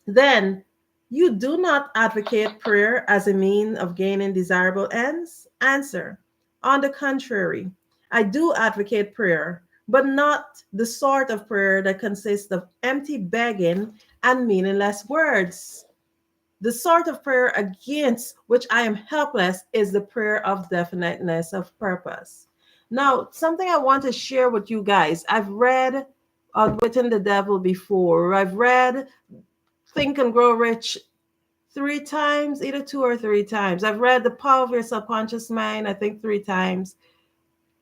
Then, you do not advocate prayer as a mean of gaining desirable ends? Answer. On the contrary, I do advocate prayer, but not the sort of prayer that consists of empty begging and meaningless words. The sort of prayer against which I am helpless is the prayer of definiteness of purpose. Now, something I want to share with you guys. I've read Outwitting the Devil before. I've read Think and Grow Rich three times, either two or three times. I've read The Power of Your Subconscious Mind, I think three times.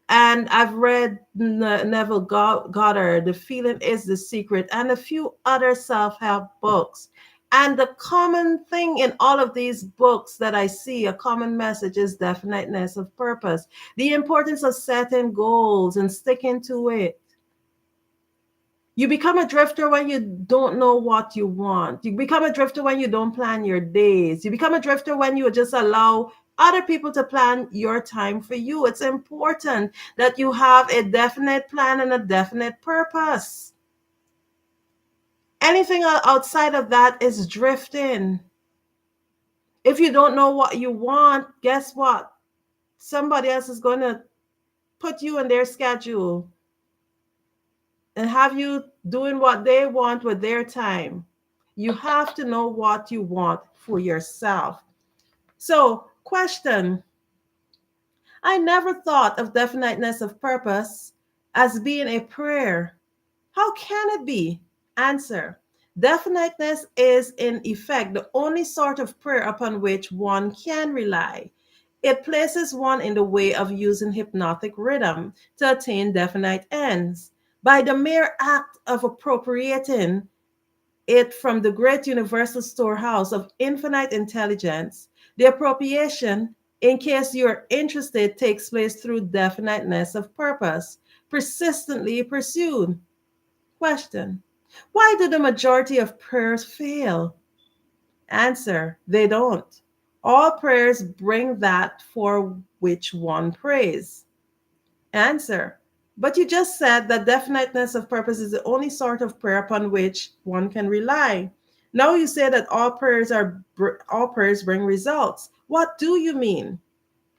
And I've read Neville Goddard, The Feeling is the Secret, and a few other self help books. And the common thing in all of these books that I see, a common message is definiteness of purpose, the importance of setting goals and sticking to it. You become a drifter when you don't know what you want. You become a drifter when you don't plan your days. You become a drifter when you just allow other people to plan your time for you. It's important that you have a definite plan and a definite purpose. Anything outside of that is drifting. If you don't know what you want, guess what? Somebody else is going to put you in their schedule and have you doing what they want with their time. You have to know what you want for yourself. So, question. I never thought of definiteness of purpose as being a prayer. How can it be? Answer. Definiteness is, in effect, the only sort of prayer upon which one can rely. It places one in the way of using hypnotic rhythm to attain definite ends. By the mere act of appropriating it from the great universal storehouse of infinite intelligence, the appropriation, in case you're interested, takes place through definiteness of purpose, persistently pursued. Question. Why do the majority of prayers fail? Answer. They don't. All prayers bring that for which one prays. Answer. But you just said that definiteness of purpose is the only sort of prayer upon which one can rely. Now you say that all prayers bring results. What do you mean?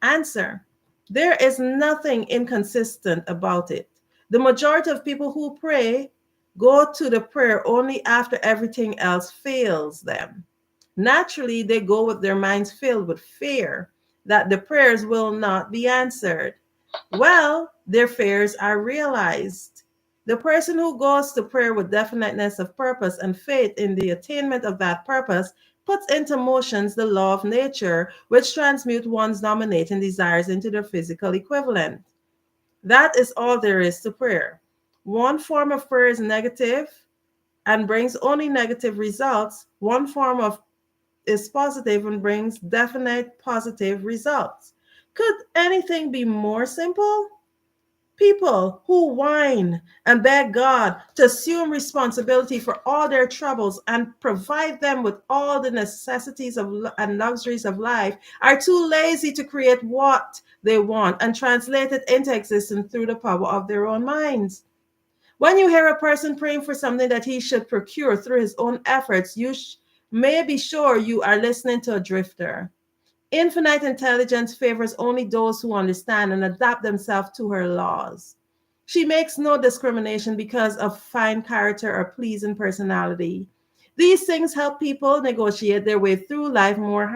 Answer. There is nothing inconsistent about it. The majority of people who pray go to the prayer only after everything else fails them. Naturally, they go with their minds filled with fear that the prayers will not be answered. Well, their fears are realized. The person who goes to prayer with definiteness of purpose and faith in the attainment of that purpose puts into motions the law of nature, which transmute one's dominating desires into their physical equivalent. That is all there is to prayer. One form of prayer is negative and brings only negative results. One form of is positive and brings definite positive results. Could anything be more simple? People who whine and beg God to assume responsibility for all their troubles and provide them with all the necessities and luxuries of life are too lazy to create what they want and translate it into existence through the power of their own minds. When you hear a person praying for something that he should procure through his own efforts, you may be sure you are listening to a drifter. Infinite intelligence favors only those who understand and adapt themselves to her laws. She makes no discrimination because of fine character or pleasing personality. These things help people negotiate their way through life more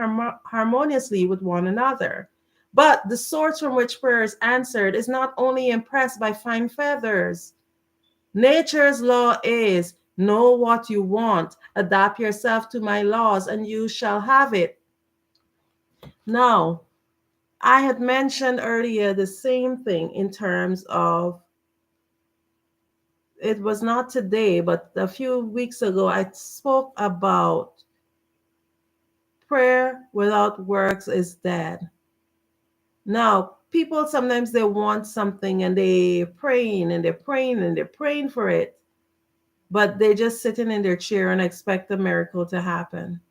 harmoniously with one another. But the source from which prayer is answered is not only impressed by fine feathers. Nature's law is know what you want, adapt yourself to my laws, and you shall have it. Now, I had mentioned earlier the same thing in terms of it was not today, but a few weeks ago, I spoke about prayer without works is dead. Now, people sometimes they want something and they praying and they're praying and they're praying for it, but they're just sitting in their chair and expect a miracle to happen.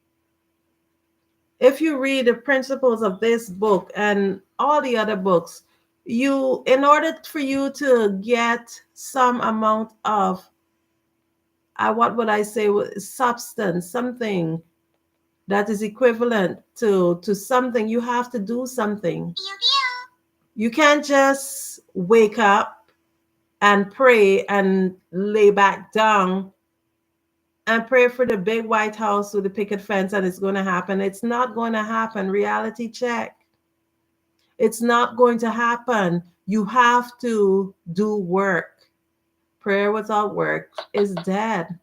If you read the principles of this book and all the other books, you in order for you to get some amount of what would I say substance, something that is equivalent to something, you have to do something. You can't just wake up and pray and lay back down and pray for the big White House with the picket fence and it's going to happen. It's not going to happen. Reality check. It's not going to happen. You have to do work. Prayer without work is dead.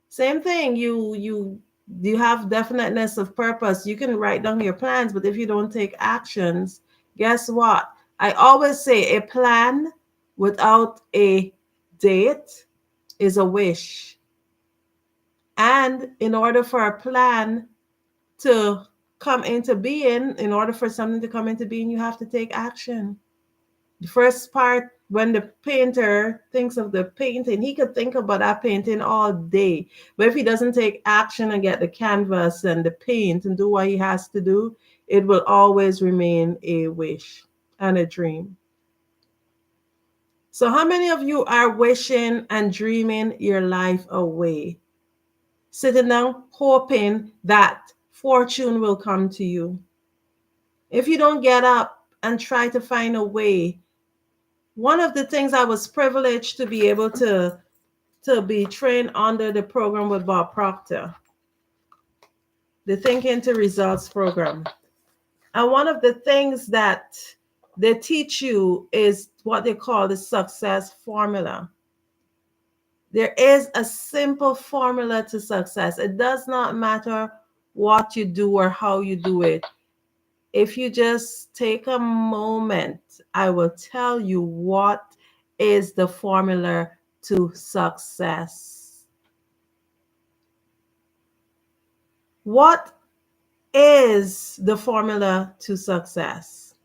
Same thing. You have definiteness of purpose. You can write down your plans, but if you don't take actions, guess what? I always say a plan without a date is a wish. And in order for a plan to come into being, in order for something to come into being, you have to take action. The first part, when the painter thinks of the painting, he could think about that painting all day. But if he doesn't take action and get the canvas and the paint and do what he has to do, it will always remain a wish and a dream. So, how many of you are wishing and dreaming your life away? Sitting down, hoping that fortune will come to you. If you don't get up and try to find a way, one of the things I was privileged to be able to be trained under the program with Bob Proctor, the Thinking to Results program. And one of the things that they teach you is what they call the success formula. There is a simple formula to success. It does not matter what you do or how you do it. If you just take a moment, I will tell you what is the formula to success. What is the formula to success?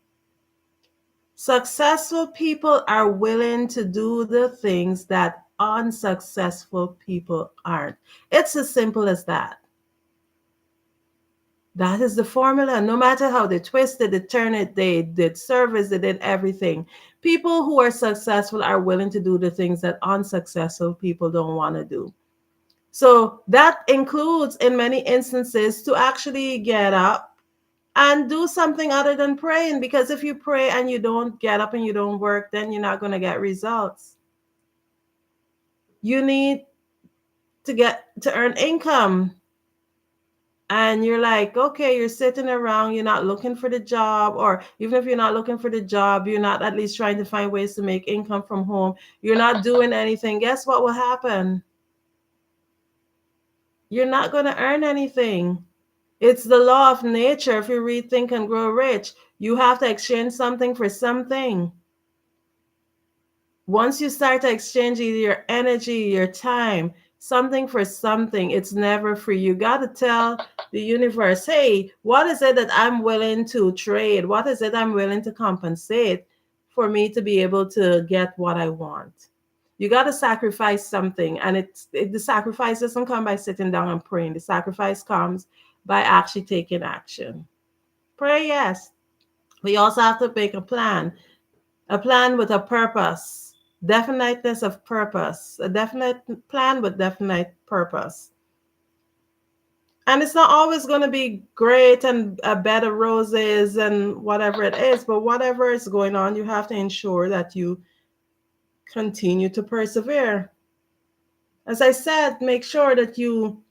Successful people are willing to do the things that unsuccessful people aren't. It's as simple as that. That is the formula. No matter how they twist it, they turn it, they did service, they did everything. People who are successful are willing to do the things that unsuccessful people don't want to do. So that includes, in many instances, to actually get up and do something other than praying. Because if you pray and you don't get up and you don't work, then you're not going to get results. You need to get to earn income. And you're like, okay, you're sitting around, you're not looking for the job, or even if you're not looking for the job, you're not at least trying to find ways to make income from home. You're not doing anything. Guess what will happen? You're not going to earn anything. It's the law of nature. If you read Think and Grow Rich, you have to exchange something for something. Once you start to exchange either your energy, your time, something for something, it's never free. You got to tell the universe, hey, what is it that I'm willing to trade? What is it I'm willing to compensate for me to be able to get what I want? You got to sacrifice something. And the sacrifice doesn't come by sitting down and praying. The sacrifice comes by actually taking action. Pray, yes. We also have to make a plan with a purpose, definiteness of purpose, a definite plan with definite purpose. And it's not always going to be great and a bed of roses and whatever it is, but whatever is going on, you have to ensure that you continue to persevere. As I said, make sure that you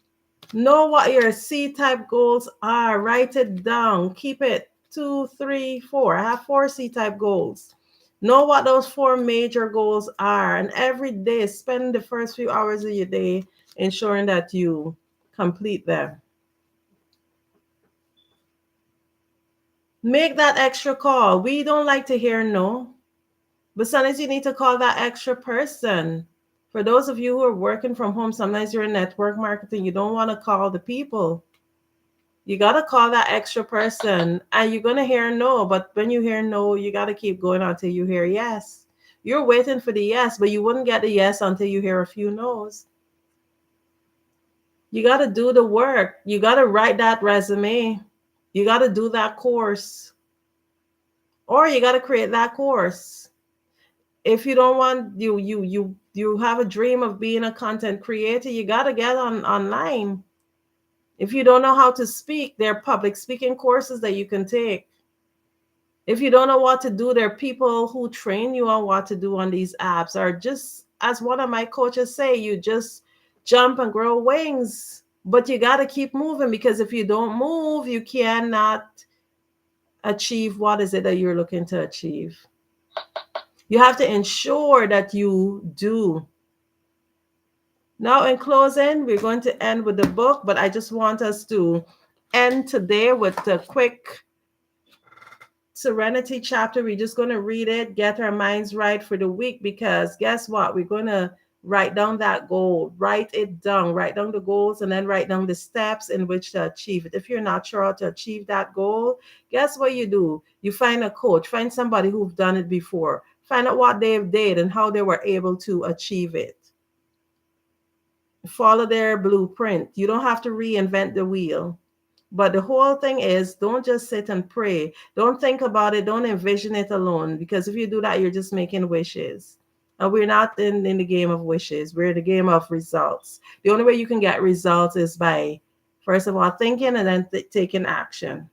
know what your C type goals are, write it down, keep it two, three, four. I have four C type goals. Know what those four major goals are, and every day spend the first few hours of your day ensuring that you complete them. Make that extra call. We don't like to hear no, but sometimes you need to call that extra person. For those of you who are working from home, sometimes you're in network marketing, you don't want to call the people. You got to call that extra person and you're going to hear no. But when you hear no, you got to keep going until you hear yes. You're waiting for the yes, but you wouldn't get the yes until you hear a few no's. You got to do the work. You got to write that resume. You got to do that course, or you got to create that course. If you don't want you have a dream of being a content creator, you got to get on online. If you don't know how to speak, there are public speaking courses that you can take. If you don't know what to do, there are people who train you on what to do on these apps. Or just as one of my coaches say, you just jump and grow wings. But you got to keep moving, because if you don't move, you cannot achieve what is it that you're looking to achieve. You have to ensure that you do. Now, in closing, we're going to end with the book, but I just want us to end today with a quick Serenity chapter. We're just going to read it, get our minds right for the week, because guess what? We're going to write down that goal, write it down, write down the goals, and then write down the steps in which to achieve it. If you're not sure how to achieve that goal, guess what you do? You find a coach, find somebody who've done it before, find out what they've did and how they were able to achieve it. Follow their blueprint. You don't have to reinvent the wheel. But the whole thing is, don't just sit and pray. Don't think about it. Don't envision it alone. Because if you do that, you're just making wishes. And we're not in the game of wishes. We're in the game of results. The only way you can get results is by, first of all, thinking and then taking action.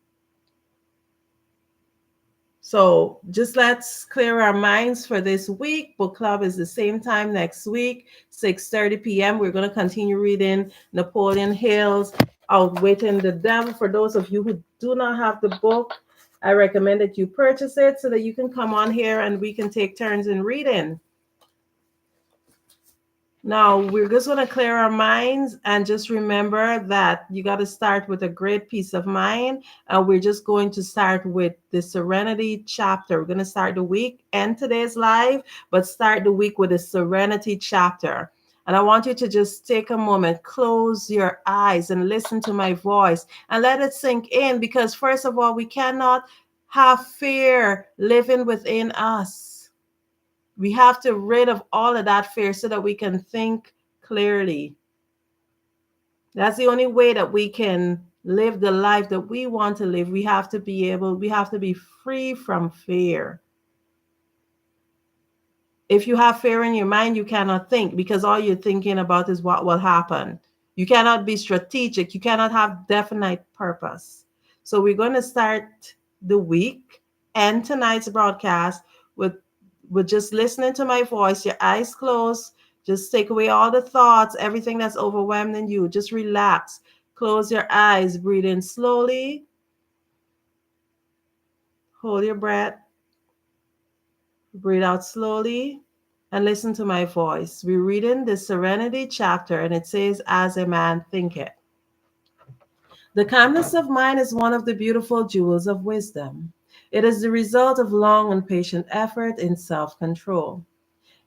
So just let's clear our minds for this week. Book club is the same time next week, 6:30 p.m. We're going to continue reading Napoleon Hill's Outwitting the Devil. For those of you who do not have the book, I recommend that you purchase it so that you can come on here and we can take turns in reading. Now, we're just going to clear our minds and just remember that you got to start with a great peace of mind. And we're just going to start with the Serenity chapter. We're going to start the week and today's live, but start the week with the Serenity chapter. And I want you to just take a moment, close your eyes and listen to my voice and let it sink in, because first of all, we cannot have fear living within us. We have to rid of all of that fear so that we can think clearly. That's the only way that we can live the life that we want to live. We have to be free from fear. If you have fear in your mind, you cannot think, because all you're thinking about is what will happen. You cannot be strategic. You cannot have definite purpose. So we're going to start the week and tonight's broadcast with just listening to my voice, your eyes closed. Just take away all the thoughts, everything that's overwhelming you. Just relax. Close your eyes, breathe in slowly. Hold your breath. Breathe out slowly and listen to my voice. We're reading the Serenity chapter, and it says, As a man thinketh. The calmness of mind is one of the beautiful jewels of wisdom. It is the result of long and patient effort in self control.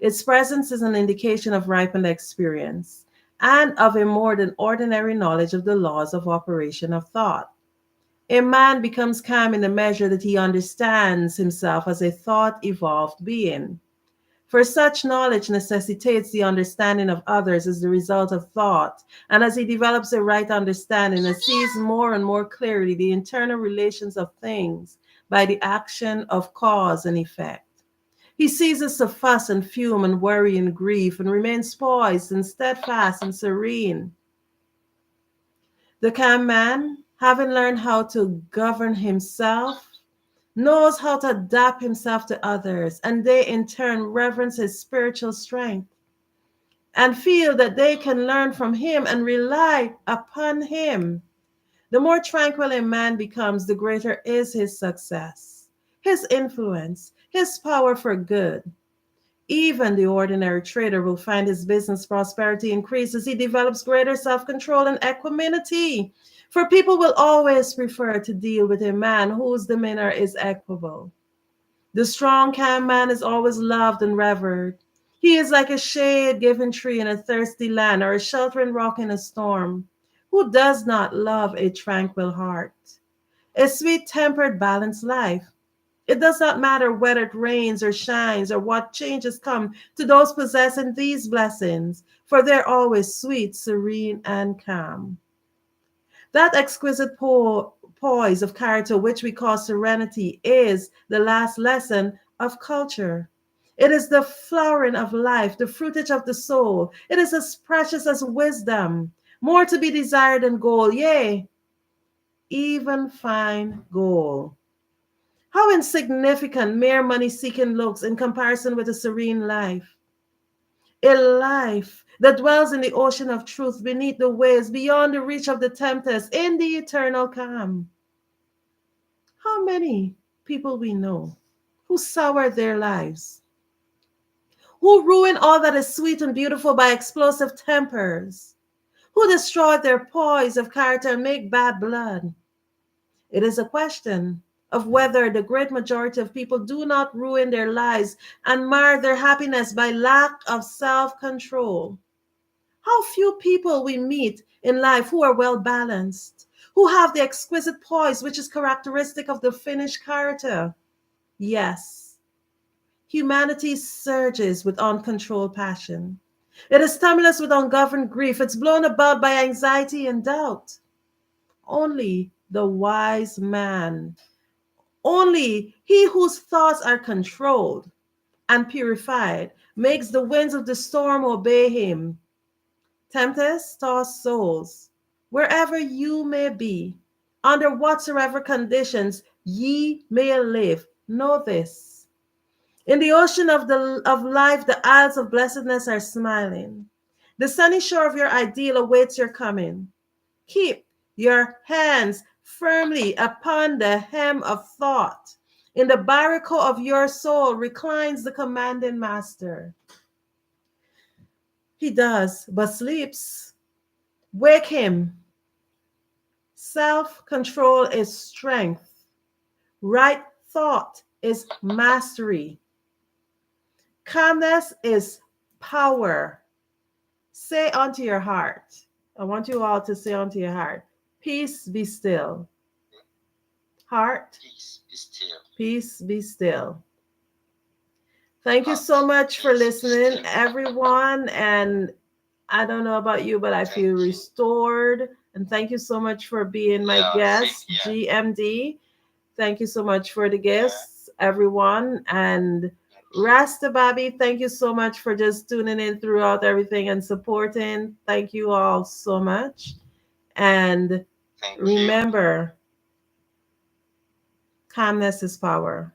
Its presence is an indication of ripened experience and of a more than ordinary knowledge of the laws of operation of thought. A man becomes calm in the measure that he understands himself as a thought evolved being. For such knowledge necessitates the understanding of others as the result of thought, and as he develops a right understanding and sees more and more clearly the internal relations of things by the action of cause and effect. He ceases to fuss and fume and worry and grieve and remains poised and steadfast and serene. The calm man, having learned how to govern himself, knows how to adapt himself to others, and they in turn reverence his spiritual strength and feel that they can learn from him and rely upon him. The more tranquil a man becomes, the greater is his success, his influence, his power for good. Even the ordinary trader will find his business prosperity increase as he develops greater self control and equanimity. For people will always prefer to deal with a man whose demeanor is equable. The strong, calm man is always loved and revered. He is like a shade given tree in a thirsty land or a sheltering rock in a storm. Who does not love a tranquil heart? A sweet tempered, balanced life. It does not matter whether it rains or shines or what changes come to those possessing these blessings, for they're always sweet, serene, and calm. That exquisite poise of character, which we call serenity, is the last lesson of culture. It is the flowering of life, the fruitage of the soul. It is as precious as wisdom, more to be desired than gold, yea, even fine gold. How insignificant mere money seeking looks in comparison with a serene life. A life that dwells in the ocean of truth beneath the waves, beyond the reach of the tempest, in the eternal calm. How many people we know who sour their lives, who ruin all that is sweet and beautiful by explosive tempers, who destroy their poise of character and make bad blood. It is a question of whether the great majority of people do not ruin their lives and mar their happiness by lack of self control. How few people we meet in life who are well balanced, who have the exquisite poise which is characteristic of the finished character. Yes, humanity surges with uncontrolled passion. It is stimulus with ungoverned grief. It's blown about by anxiety and doubt. Only the wise man, only he whose thoughts are controlled and purified, makes the winds of the storm obey him. Tempest tossed souls, wherever you may be, under whatsoever conditions ye may live, know this. In the ocean of life, the isles of blessedness are smiling. The sunny shore of your ideal awaits your coming. Keep your hands firmly upon the hem of thought. In the barracle of your soul reclines the commanding master. He does, but sleeps. Wake him. Self control is strength. Right thought is mastery. Calmness is power. Say unto your heart. I want you all to say unto your heart, peace be still. Heart, Peace be still. peace be still. Thank you Heart, so much for peace be listening, still. everyone. And I don't know about you, but I Thank feel you. restored. And thank you so much for being my Yeah, same guest, here. GMD. Thank you so much for the Yeah. gifts, everyone. And Rasta Bobby, thank you so much for just tuning in throughout everything and supporting. Thank you all so much. And Thank you. remember, calmness is power.